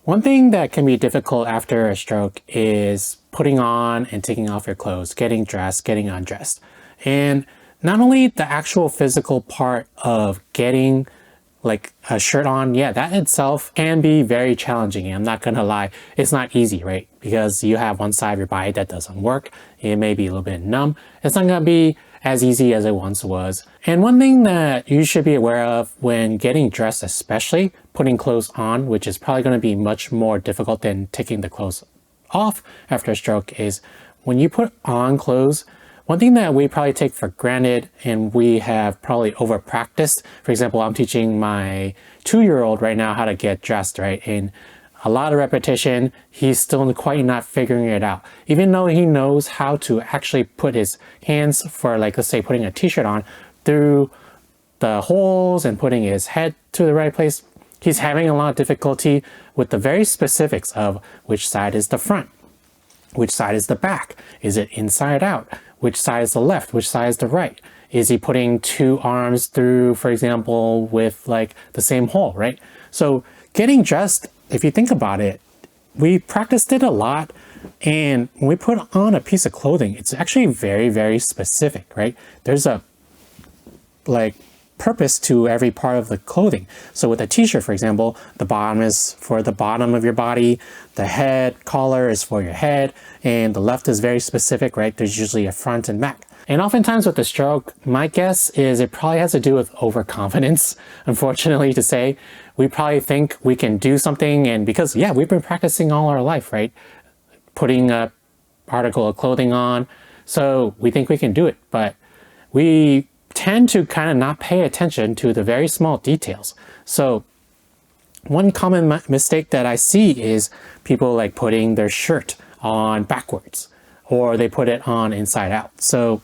One thing that can be difficult after a stroke is putting on and taking off your clothes, getting dressed, getting undressed. And not only the actual physical part of getting like a shirt on, yeah, that itself can be very challenging. I'm not gonna lie, it's not easy, right? Because you have one side of your body that doesn't work. It may be a little bit numb. It's not gonna be as easy as it once was. And one thing that you should be aware of when getting dressed, especially putting clothes on, which is probably gonna be much more difficult than taking the clothes off after a stroke, is when you put on clothes, one thing that we probably take for granted and we have probably over practiced, for example, I'm teaching my 2-year-old right now how to get dressed, right? And a lot of repetition, he's still quite not figuring it out. Even though he knows how to actually put his hands for, like, let's say putting a t-shirt on through the holes and putting his head to the right place, he's having a lot of difficulty with the very specifics of which side is the front, which side is the back, is it inside out, which side is the left, which side is the right, is he putting 2 arms through, for example, with like the same hole, right? So getting dressed, if you think about it, we practiced it a lot, and when we put on a piece of clothing, it's actually very, very specific, right? There's a like purpose to every part of the clothing. So with a t-shirt, for example, the bottom is for the bottom of your body, the head collar is for your head, and the left is very specific, right? There's usually a front and back. And oftentimes with the stroke, my guess is it probably has to do with overconfidence, unfortunately to say. We probably think we can do something, and because, yeah, we've been practicing all our life, right? Putting a article of clothing on, so we think we can do it, but we tend to kind of not pay attention to the very small details. So one common mistake that I see is people like putting their shirt on backwards, or they put it on inside out. So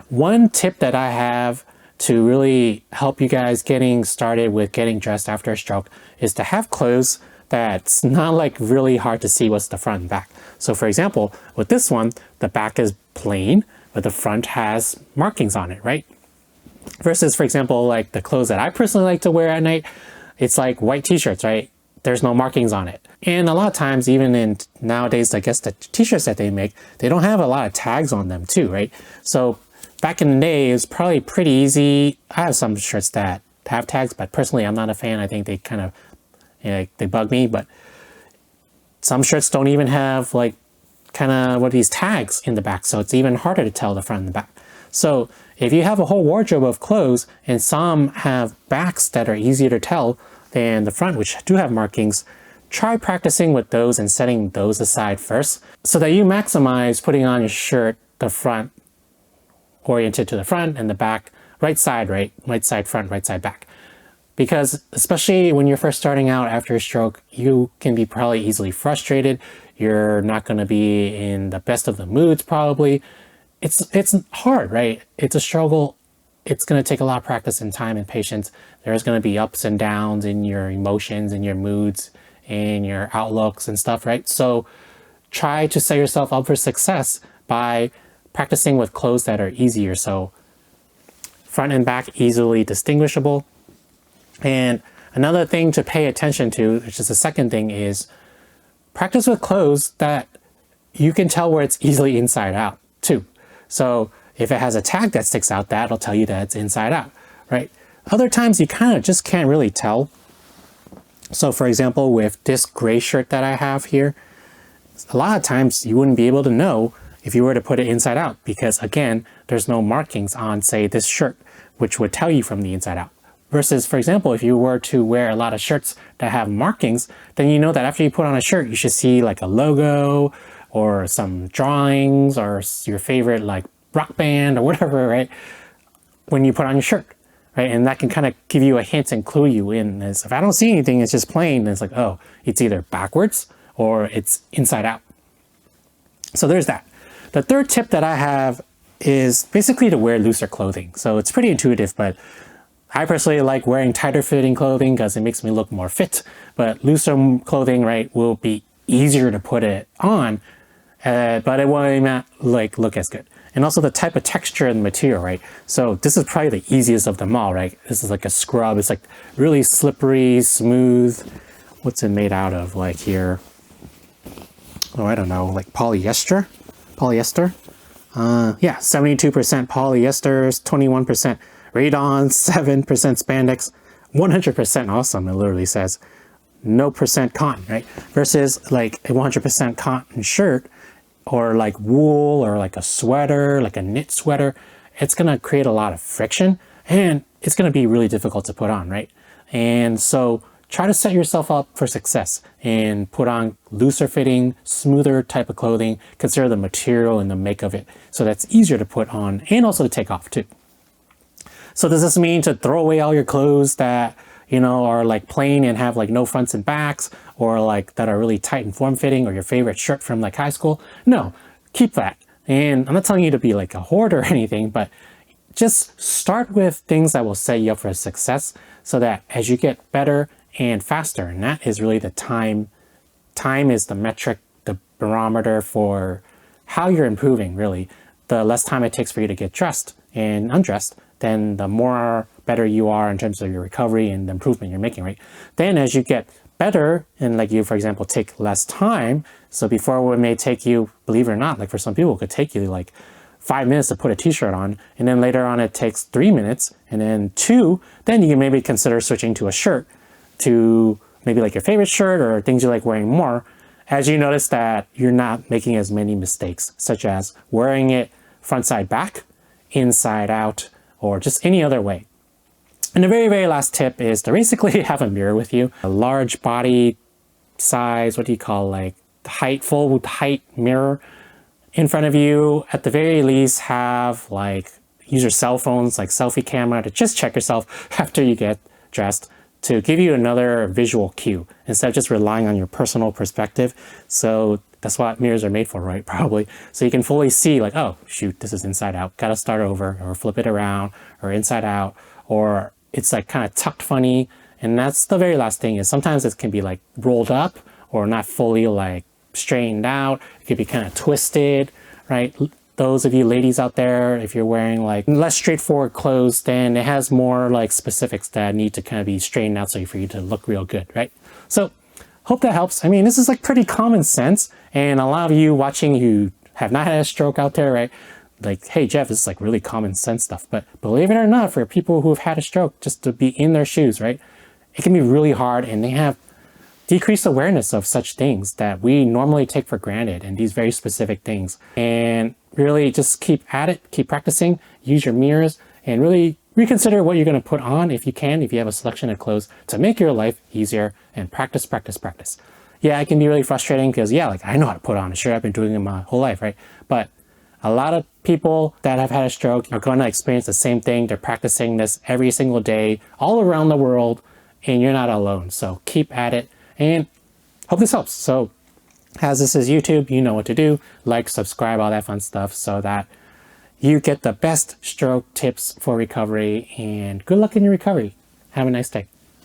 one tip that I have to really help you guys getting started with getting dressed after a stroke is to have clothes that's not like really hard to see what's the front and back. So for example, with this one, the back is plain, but the front has markings on it, right? Versus, for example, like the clothes that I personally like to wear at night, it's like white t-shirts, right? There's no markings on it. And a lot of times, even in nowadays, I guess the t-shirts that they make, they don't have a lot of tags on them too, right? So back in the day, it was probably pretty easy. I have some shirts that have tags, but personally, I'm not a fan. I think they kind of, you know, they bug me, but some shirts don't even have like kind of what these tags in the back. So it's even harder to tell the front and the back. So if you have a whole wardrobe of clothes and some have backs that are easier to tell than the front, which do have markings, try practicing with those and setting those aside first so that you maximize putting on your shirt, the front oriented to the front and the back, right side front, right side back. Because especially when you're first starting out after a stroke, you can be probably easily frustrated. You're not going to be in the best of the moods probably. It's hard, right? It's a struggle. It's going to take a lot of practice and time and patience. There's going to be ups and downs in your emotions and your moods and your outlooks and stuff, right? So try to set yourself up for success by practicing with clothes that are easier. So front and back easily distinguishable. And another thing to pay attention to, which is the second thing, is practice with clothes that you can tell where it's easily inside out too. So if it has a tag that sticks out, that'll tell you that it's inside out, right? Other times you kind of just can't really tell. So for example, with this gray shirt that I have here, a lot of times you wouldn't be able to know if you were to put it inside out because, again, there's no markings on, say, this shirt, which would tell you from the inside out. Versus, for example, if you were to wear a lot of shirts that have markings, then you know that after you put on a shirt, you should see like a logo or some drawings or your favorite like rock band or whatever, right? When you put on your shirt, right? And that can kind of give you a hint and clue you in. As if I don't see anything, it's just plain. It's like, oh, it's either backwards or it's inside out. So there's that. The third tip that I have is basically to wear looser clothing. So it's pretty intuitive, but I personally like wearing tighter fitting clothing because it makes me look more fit, but looser clothing, right, will be easier to put it on, but it won't not like look as good. And also the type of texture and material, right? So this is probably the easiest of them all, right? This is like a scrub. It's like really slippery, smooth, what's it made out of? Like here, oh, I don't know, like polyester? Yeah, 72% polyesters, 21% rayon, 7% spandex, 100% awesome, it literally says. No percent cotton, right? Versus like a 100% cotton shirt or like wool or like a sweater, like a knit sweater, it's gonna create a lot of friction and it's gonna be really difficult to put on, right? And so try to set yourself up for success and put on looser fitting, smoother type of clothing. Consider the material and the make of it so that's easier to put on and also to take off too. So does this mean to throw away all your clothes that, you know, are like plain and have like no fronts and backs, or like that are really tight and form-fitting, or your favorite shirt from like high school? No, keep that. And I'm not telling you to be like a hoarder or anything, but just start with things that will set you up for success so that as you get better and faster, and that is really the time is the metric, the barometer for how you're improving, really. The less time it takes for you to get dressed and undressed, then the more better you are in terms of your recovery and the improvement you're making, right? Then as you get better, and like you, for example, take less time. So before it may take you, believe it or not, like for some people, it could take you like 5 minutes to put a t-shirt on, and then later on it takes 3 minutes, and then 2, then you can maybe consider switching to a shirt, to maybe like your favorite shirt or things you like wearing more, as you notice that you're not making as many mistakes, such as wearing it front side back, inside out, or just any other way. And the very, very last tip is to basically have a mirror with you, a large body size, what do you call, like full height mirror in front of you. At the very least, have like, use your cell phones, like selfie camera, to just check yourself after you get dressed, to give you another visual cue instead of just relying on your personal perspective. So that's what mirrors are made for, right? Probably. So you can fully see like, oh, shoot, this is inside out. Got to start over, or flip it around, or inside out, or it's like kind of tucked funny. And that's the very last thing, is sometimes it can be like rolled up or not fully like straightened out. It could be kind of twisted, right? Those of you ladies out there, if you're wearing like less straightforward clothes, then it has more like specifics that need to kind of be straightened out so for you to look real good, right? So hope that helps. I mean, this is like pretty common sense, and a lot of you watching who have not had a stroke out there, right? Like, hey, Jeff, this is like really common sense stuff. But believe it or not, for people who have had a stroke, just to be in their shoes, right? It can be really hard, and they have decreased awareness of such things that we normally take for granted, and these very specific things. And really just keep at it, keep practicing, use your mirrors, and really reconsider what you're going to put on if you can, if you have a selection of clothes, to make your life easier, and practice, practice, practice. Yeah, it can be really frustrating because, yeah, like I know how to put on a shirt. I've been doing it my whole life, right? But a lot of people that have had a stroke are going to experience the same thing. They're practicing this every single day, all around the world, and you're not alone. So keep at it, and hope this helps. So as this is YouTube, you know what to do. Like, subscribe, all that fun stuff, so that you get the best stroke tips for recovery, and good luck in your recovery. Have a nice day.